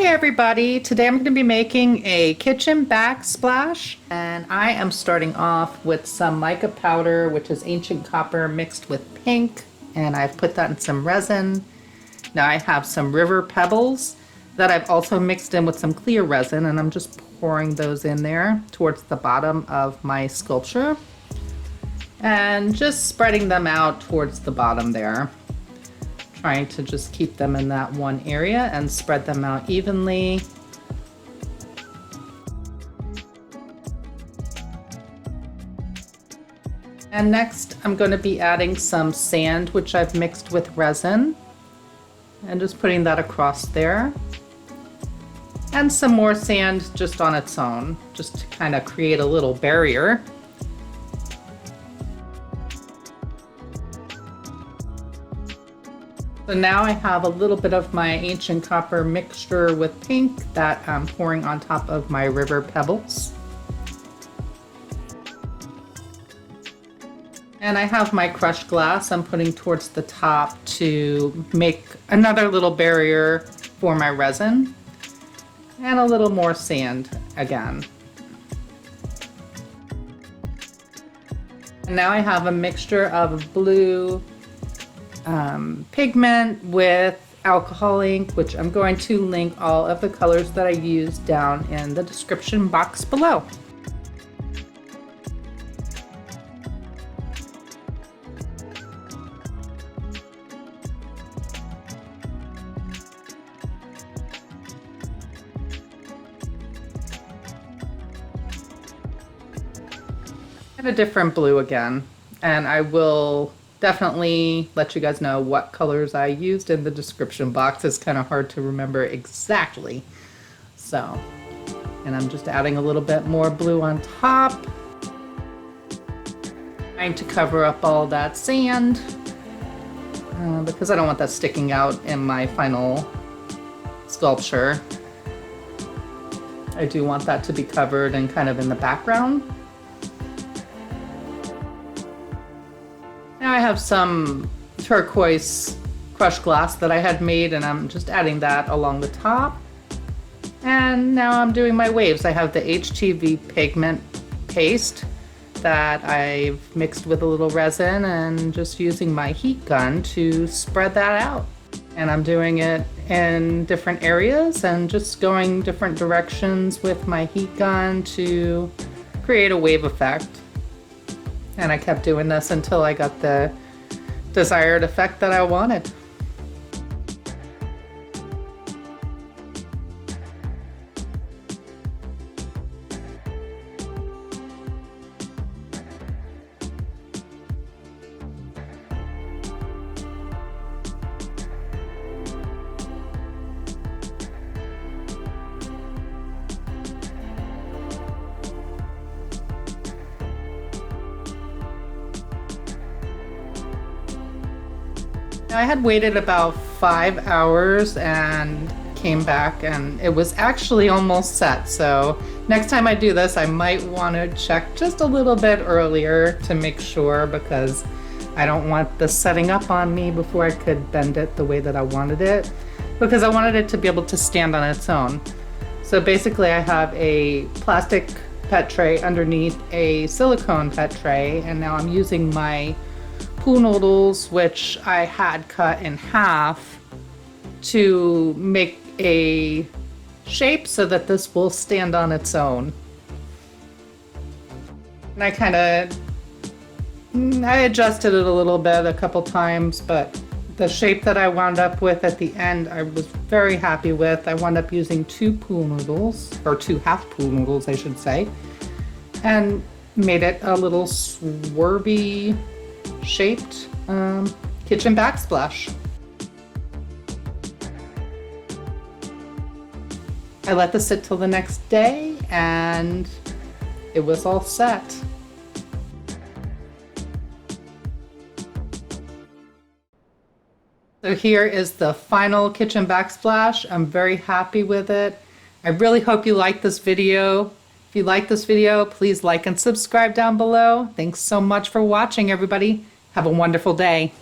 Hey everybody, today I'm going to be making a kitchen backsplash, and I am starting off with some mica powder, which is ancient copper mixed with pink, and I've put that in some resin. Now I have some river pebbles that I've also mixed in with some clear resin, and I'm just pouring those in there towards the bottom of my sculpture and just spreading them out towards the bottom there. Trying to just keep them in that one area and spread them out evenly. And next I'm going to be adding some sand, which I've mixed with resin, and just putting that across there. And some more sand just on its own, just to kind of create a little barrier. So now I have a little bit of my ancient copper mixture with pink that I'm pouring on top of my river pebbles. And I have my crushed glass I'm putting towards the top to make another little barrier for my resin. And a little more sand again. And now I have a mixture of blue pigment with alcohol ink, which I'm going to link all of the colors that I used down in the description box below. And a different blue again, and I will definitely let you guys know what colors I used in the description box. It's kind of hard to remember exactly. So, and I'm just adding a little bit more blue on top. Trying to cover up all that sand because I don't want that sticking out in my final sculpture. I do want that to be covered and kind of in the background. Now I have some turquoise crushed glass that I had made, and I'm just adding that along the top. And now I'm doing my waves. I have the HTV Pigment Paste that I've mixed with a little resin and just using my heat gun to spread that out. And I'm doing it in different areas and just going different directions with my heat gun to create a wave effect. And I kept doing this until I got the desired effect that I wanted. I had waited about 5 hours and came back, and it was actually almost set. So next time I do this, I might want to check just a little bit earlier to make sure, because I don't want this setting up on me before I could bend it the way that I wanted it, because I wanted it to be able to stand on its own. So basically I have a plastic pet tray underneath a silicone pet tray, and now I'm using my pool noodles, which I had cut in half, to make a shape so that this will stand on its own. And I adjusted it a little bit a couple times, but the shape that I wound up with at the end I was very happy with. I wound up using 2 pool noodles, or 2 half pool noodles I should say, and made it a little swervy shaped kitchen backsplash. I let this sit till the next day, and it was all set. So here is the final kitchen backsplash. I'm very happy with it. I really hope you like this video. If you like this video, please like and subscribe down below. Thanks so much for watching, everybody. Have a wonderful day.